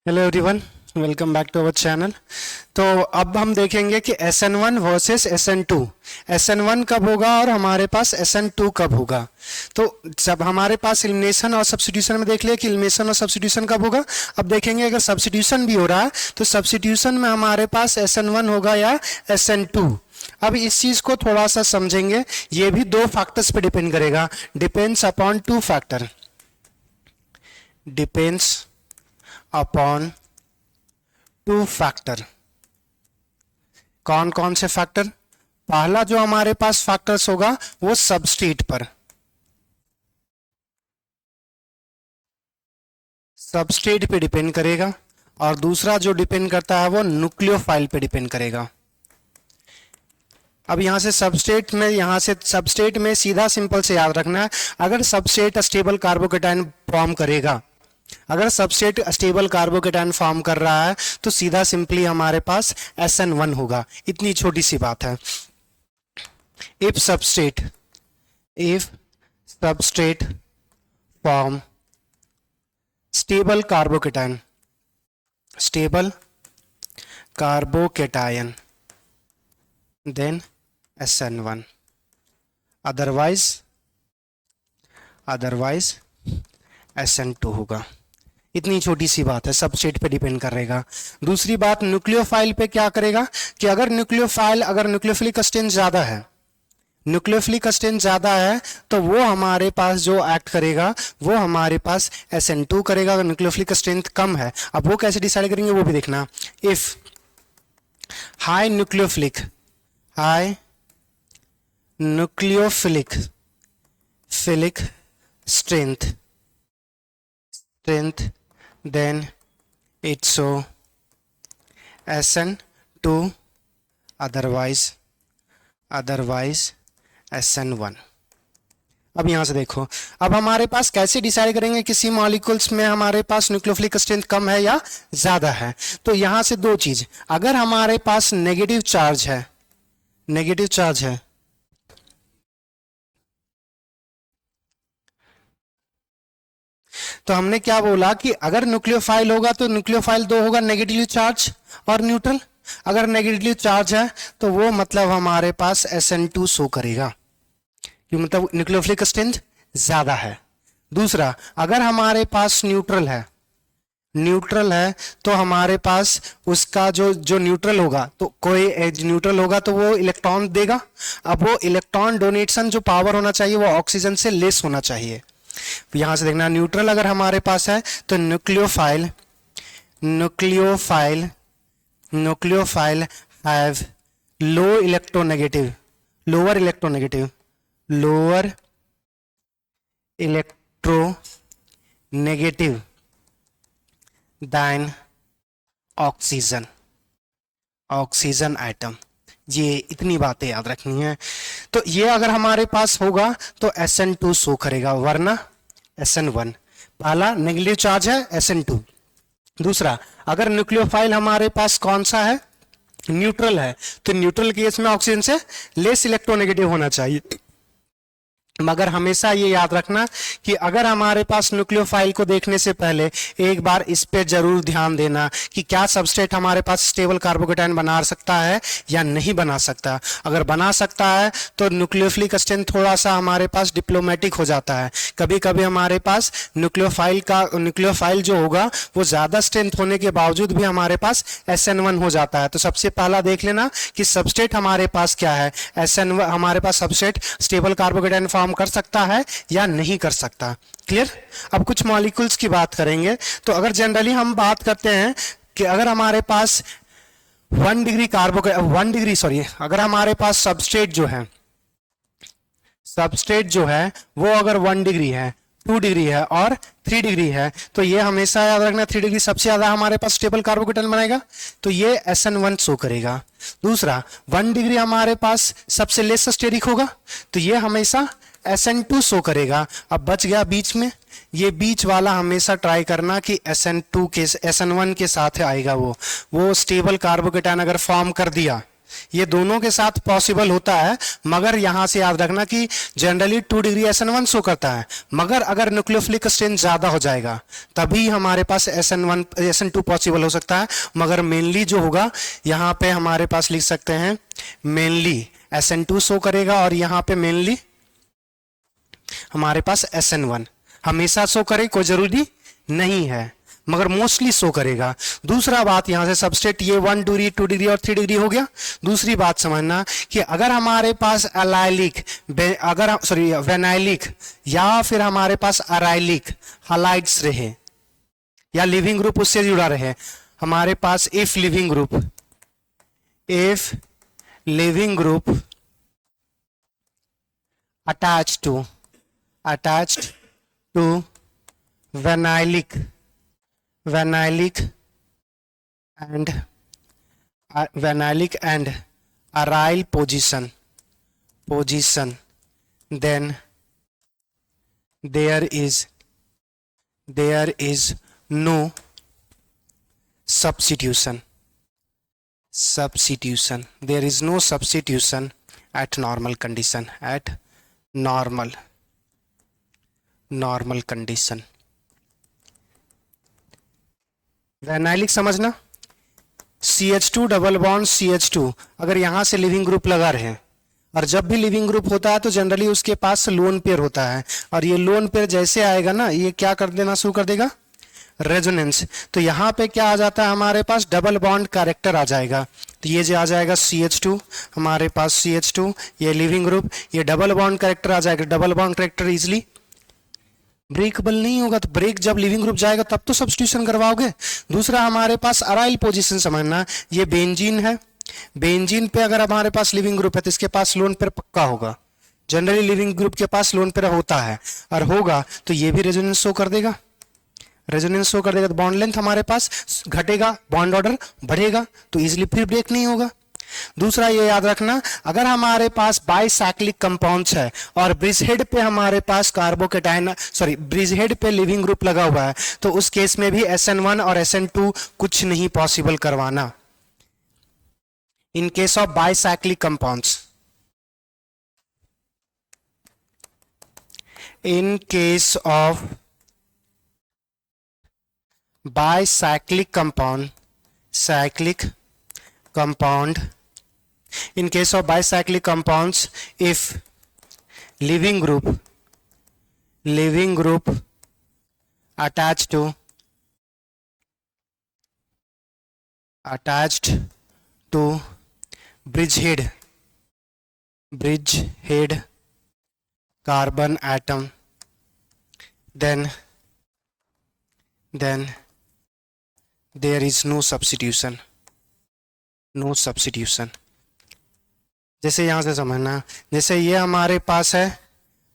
Hello everyone, welcome back to our channel. तो अब हम देखेंगे कि SN1 वर्सेस SN2। SN1 कब होगा और हमारे पास SN2 कब होगा। तो जब हमारे पास एलिमिनेशन और सब्स्टिट्यूशन में देख लिया कि एलिमिनेशन और सब्स्टिट्यूशन कब होगा। अब देखेंगे अगर सब्स्टिट्यूशन भी हो रहा है तो सब्स्टिट्यूशन में हमारे पास SN1 होगा या SN2। अब इस चीज को थोड़ा सा समझेंगे। ये भी दो फैक्टर्स पे डिपेंड करेगा, depends upon two factor, depends upon two factor. कौन कौन से फैक्टर? पहला जो हमारे पास फैक्टर्स होगा वो सबस्ट्रेट पर, सबस्ट्रेट पे डिपेंड करेगा, और दूसरा जो डिपेंड करता है वो न्यूक्लियोफाइल पे डिपेंड करेगा। अब यहां से सबस्ट्रेट में सीधा सिंपल से याद रखना है, अगर सबस्ट्रेट स्टेबल कार्बोकेटाइन फॉर्म करेगा, अगर सबस्ट्रेट स्टेबल कार्बोकेटाइन फॉर्म कर रहा है तो सीधा सिंपली हमारे पास SN1 होगा। इतनी छोटी सी बात है। If substrate form stable carbocation then SN1, otherwise SN2 होगा। इतनी छोटी सी बात है, सबस्ट्रेट पे डिपेंड करेगा। दूसरी बात, न्यूक्लियोफाइल पे क्या करेगा कि अगर न्यूक्लियोफिलिक स्ट्रेंथ ज्यादा है, तो वो हमारे पास जो एक्ट करेगा वो हमारे पास SN2 करेगा। अगर न्यूक्लियोफिलिक स्ट्रेंथ कम है, अब वो कैसे डिसाइड करेंगे वो भी देखना। If high nucleophilic strength then it show SN2, otherwise SN1। अब यहां से देखो, अब हमारे पास कैसे डिसाइड करेंगे किसी मॉलिक्यूल्स में हमारे पास न्यूक्लियोफिलिक स्ट्रेंथ कम है या ज्यादा है। तो यहां से दो चीज, अगर हमारे पास नेगेटिव चार्ज है तो हमने क्या बोला कि अगर न्यूक्लियोफाइल होगा तो न्यूक्लियोफाइल दो होगा, नेगेटिवली चार्ज और न्यूट्रल। अगर नेगेटिवली चार्ज है तो वो मतलब हमारे पास SN2 शो करेगा, कि मतलब न्यूक्लियोफिलिक स्ट्रेंथ ज्यादा है। दूसरा, अगर हमारे पास न्यूट्रल है तो हमारे पास उसका जो न्यूट्रल होगा, तो कोई न्यूट्रल होगा तो वो इलेक्ट्रॉन देगा। अब वो इलेक्ट्रॉन डोनेशन जो पावर होना चाहिए वो ऑक्सीजन से लेस होना चाहिए। यहां से देखना, न्यूट्रल अगर हमारे पास है तो nucleophile have lower electronegative than oxygen atom. ये इतनी बातें याद रखनी है। तो ये अगर हमारे पास होगा तो SN2 शो करेगा, वरना SN1। पहला नेगेटिव चार्ज है SN2। दूसरा, अगर न्यूक्लियोफाइल हमारे पास कौन सा है, न्यूट्रल है, तो न्यूट्रल केस में ऑक्सीजन से लेस इलेक्ट्रोनेगेटिव होना चाहिए। मगर हमेशा ये याद रखना कि अगर हमारे पास न्यूक्लियोफाइल को देखने से पहले एक बार इस पे जरूर ध्यान देना कि क्या सबस्ट्रेट हमारे पास स्टेबल कार्बोकेटाइन बना सकता है या नहीं बना सकता। अगर बना सकता है तो न्यूक्लियोफिलिक स्ट्रेंथ थोड़ा सा हमारे पास डिप्लोमेटिक हो जाता है। कभी कभी हमारे पास न्यूक्लियोफाइल जो होगा वो ज्यादा स्ट्रेंथ होने के बावजूद भी हमारे पास SN1 हो जाता है। तो सबसे पहला देख लेना कि सबस्ट्रेट हमारे पास क्या है, SN1 हमारे पास सबस्ट्रेट स्टेबल कार्बोकेटाइन फॉर्म कर सकता है या नहीं कर सकता। क्लियर? अब कुछ मॉलिक्यूल्स की बात करेंगे। तो अगर जनरली हम बात करते हैं कि अगर हमारे पास 1 डिग्री अगर हमारे पास सबस्ट्रेट जो है वो अगर 1 डिग्री है, 2 डिग्री है और 3 डिग्री है, तो ये हमेशा याद रखना 3 डिग्री सबसे ज्यादा हमारे पास स्टेबल कार्बोकेटाइन बनाएगा, तो ये SN1 शो करेगा। दूसरा, 1 डिग्री हमारे पास सबसे लेस स्टेरिक होगा, तो ये हमेशा SN2 शो करेगा। अब बच गया बीच में, ये बीच वाला हमेशा ट्राई करना कि SN1 के साथ आएगा। वो स्टेबल कार्बोकेटाइन अगर फॉर्म कर दिया ये दोनों के साथ पॉसिबल होता है, मगर यहां से याद रखना कि जनरली 2 डिग्री SN1 शो करता है, मगर अगर न्यूक्लियोफिलिक स्ट्रेंथ ज्यादा हो जाएगा तभी हमारे पास SN1 SN2 पॉसिबल हो सकता है। मगर मेनली जो होगा यहां पे हमारे पास लिख सकते हैं मेनली SN2 शो करेगा, और यहां पे मेनली हमारे पास SN1 हमेशा शो करे कोई जरूरी नहीं है, मगर मोस्टली शो करेगा। दूसरा बात यहां से सबस्ट्रेट ये 1 डिग्री 2 डिग्री और 3 डिग्री हो गया। दूसरी बात समझना कि अगर हमारे पास अलाइलिक वेनाइलिक या फिर हमारे पास अराइलिक हलाइड्स रहे या लिविंग ग्रुप उससे जुड़ा रहे, हमारे पास if leaving group attached to vinylic and aryl position, then there is no substitution. There is no substitution at normal condition. Normal condition. वेनाइलिक समझना, CH2 डबल बॉन्ड CH2 अगर यहां से लिविंग ग्रुप लगा रहे, और जब भी लिविंग ग्रुप होता है तो जनरली उसके पास लोन पेयर होता है, और ये लोन पेयर जैसे आएगा ना ये क्या कर देना शुरू कर देगा, रेजोनेंस। तो यहां पे क्या आ जाता है हमारे पास डबल बॉन्ड कैरेक्टर आ जाएगा। तो ये जो आ जाएगा CH2, हमारे पास CH2 ये लिविंग ग्रुप, ये डबल बॉन्ड कैरेक्टर आ जाएगा। Double bond character easily breakable नहीं होगा, तो ब्रेक जब लिविंग ग्रुप जाएगा तब तो सब्स्टिट्यूशन करवाओगे। दूसरा हमारे पास अराइल पोजीशन समझना, ये बेंजीन है, बेंजीन पे अगर हमारे पास लिविंग ग्रुप है तो इसके पास लोन पेयर पक्का होगा। जनरली लिविंग ग्रुप के पास लोन पेयर होता है, और होगा तो ये भी रेजोनेंस शो कर देगा। तो बॉन्ड लेंथ हमारे पास घटेगा, बॉन्ड ऑर्डर बढ़ेगा, तो इजिली फिर ब्रेक नहीं होगा। दूसरा ये याद रखना, अगर हमारे पास बाइसाइक्लिक कंपाउंड्स है और ब्रिज हेड पे हमारे पास ब्रिज हेड पे लिविंग ग्रुप लगा हुआ है, तो उस केस में भी SN1 और SN2 कुछ नहीं पॉसिबल करवाना। In case of bicyclic compounds, in case of bicyclic compound, in case of bicyclic compounds, if living group attached to bridge head carbon atom, then there is no substitution. जैसे यहां से समझना, जैसे ये हमारे पास है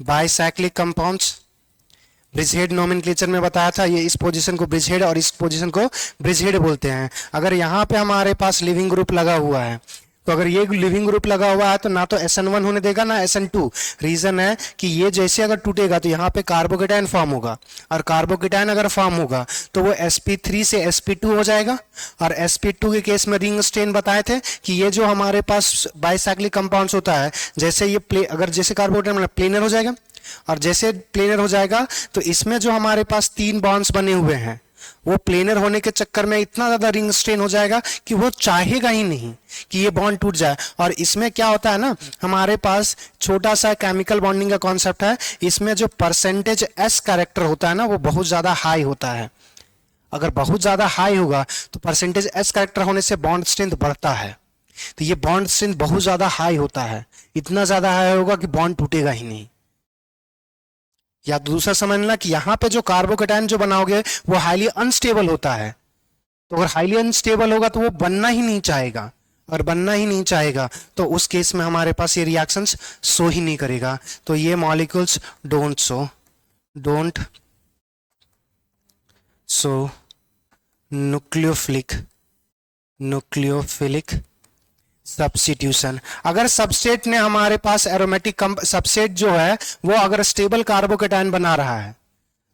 bicyclic compounds, bridge head nomenclature में बताया था, ये इस पोजीशन को ब्रिज हेड और इस पोजीशन को ब्रिज हेड बोलते हैं। अगर यहाँ पे हमारे पास लिविंग ग्रुप लगा हुआ है, तो अगर ये लिविंग ग्रुप लगा हुआ है तो ना तो SN1 होने देगा ना SN2। रीजन है कि ये जैसे अगर टूटेगा तो यहाँ पे कार्बोकेटाइन फॉर्म होगा, और कार्बोकेटाइन अगर फॉर्म होगा तो वो sp3 से sp2 हो जाएगा। और sp2 के केस में रिंग स्ट्रेन बताए थे कि ये जो हमारे पास बाइसाइक्लिक कंपाउंड्स होता है, जैसे ये अगर जैसे कार्बोकेटाइन प्लेनर हो जाएगा, और जैसे प्लेनर हो जाएगा तो इसमें जो हमारे पास 3 बॉन्ड्स बने हुए हैं, वो प्लेनर होने के चक्कर में इतना ज्यादा रिंग स्ट्रेन हो जाएगा कि वो चाहेगा ही नहीं कि ये बॉन्ड टूट जाए। और इसमें क्या होता है ना, हमारे पास छोटा सा केमिकल बॉन्डिंग का कॉन्सेप्ट है, इसमें जो परसेंटेज S कैरेक्टर होता है ना वो बहुत ज्यादा हाई होता है। अगर बहुत ज्यादा हाई होगा तो परसेंटेज S कैरेक्टर होने से बॉन्ड स्ट्रेंथ बढ़ता है, तो ये बॉन्ड स्ट्रेंथ बहुत ज्यादा हाई होता है, इतना ज्यादा हाई होगा कि बॉन्ड टूटेगा ही नहीं। या दूसरा समझना कि यहाँ पे जो कार्बोकेटाइन जो बनाओगे वो हाईली अनस्टेबल होता है, तो अगर हाईली अनस्टेबल होगा तो वो बनना ही नहीं चाहेगा, और बनना ही नहीं चाहेगा तो उस केस में हमारे पास ये रिएक्शंस शो ही नहीं करेगा। तो ये molecules don't show nucleophilic substitution. अगर सबस्ट्रेट ने हमारे पास एरोमेटिक सबस्ट्रेट जो है वो अगर स्टेबल कार्बोकेटाइन बना रहा है,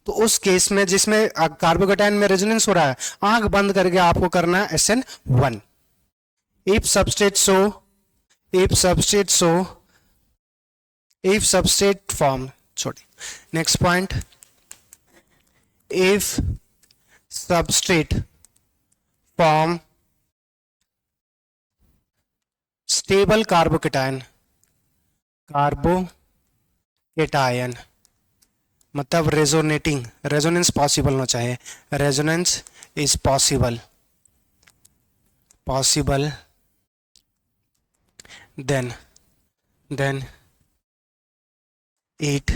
तो उस केस में जिसमें कार्बोकेटाइन में रेजोनेंस हो रहा है, आंख बंद करके आपको करना है SN1। If substrate show if substrate so if substrate form, sorry, next point, if substrate form stable carbocation, मतलब रेजोनेटिंग, रेजोनेंस पॉसिबल होना चाहिए, resonance is possible, then it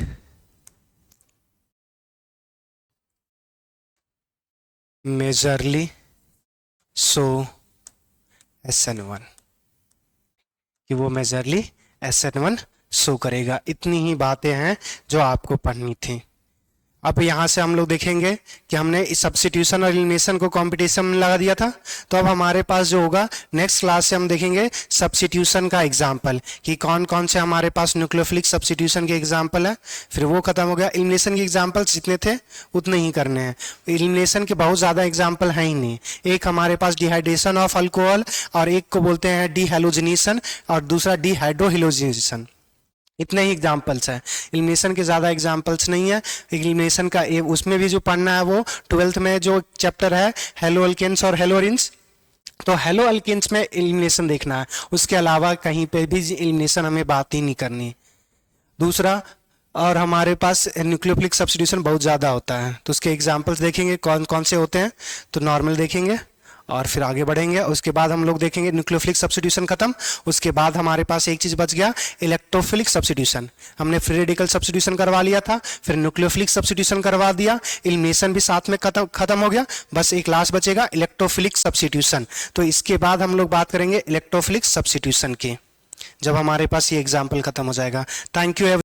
majorly so SN1, कि वो मेजरली SN1 शो करेगा। इतनी ही बातें हैं जो आपको पढ़नी थी। अब यहाँ से हम लोग देखेंगे कि हमने इस सब्स्टिट्यूशन और एलिमिनेशन को कंपटीशन में लगा दिया था, तो अब हमारे पास जो होगा नेक्स्ट क्लास से हम देखेंगे सब्स्टिट्यूशन का एग्जाम्पल, कि कौन कौन से हमारे पास न्यूक्लियोफिलिक सब्स्टिट्यूशन के एग्जाम्पल है। फिर वो खत्म हो गया। एलिमिनेशन के एग्जाम्पल्स जितने थे उतने ही करने हैं। एलिमिनेशन के बहुत ज़्यादा एग्जाम्पल हैं ही नहीं। एक हमारे पास डिहाइड्रेशन ऑफ अल्कोहल, और एक को बोलते हैं डीहैलोजिनेशन, और दूसरा डीहाइड्रोहिलोजिनेशन। इतने ही एग्जाम्पल्स हैं। एलिमिनेशन के ज़्यादा एग्जाम्पल्स नहीं है। एलिमिनेशन का उसमें भी जो पढ़ना है वो 12th में जो चैप्टर है हेलो अल्केन्स और हेलोरिन्स, तो हेलो अल्केन्स में एलिमिनेशन देखना है। उसके अलावा कहीं पे भी एलिमिनेशन हमें बात ही नहीं करनी। दूसरा, और हमारे पास न्यूक्लियोफिलिक सब्स्टिट्यूशन बहुत ज़्यादा होता है, तो उसके एग्जाम्पल्स देखेंगे कौन कौन से होते हैं। तो नॉर्मल देखेंगे और फिर आगे बढ़ेंगे। उसके बाद हम लोग देखेंगे न्यूक्लियोफिलिक सब्स्टिट्यूशन खत्म। उसके बाद हमारे पास एक चीज़ बच गया, इलेक्ट्रोफिलिक सब्स्टिट्यूशन। हमने फ्री रेडिकल सब्स्टिट्यूशन करवा लिया था, फिर न्यूक्लियोफिलिक सब्स्टिट्यूशन करवा दिया, एलिमिनेशन भी साथ में खत्म हो गया। बस एक लास्ट बचेगा, इलेक्ट्रोफिलिक सब्स्टिट्यूशन। तो इसके बाद हम लोग बात करेंगे इलेक्ट्रोफिलिक सब्स्टिट्यूशन की, जब हमारे पास ये एग्जाम्पल खत्म हो जाएगा। Thank you.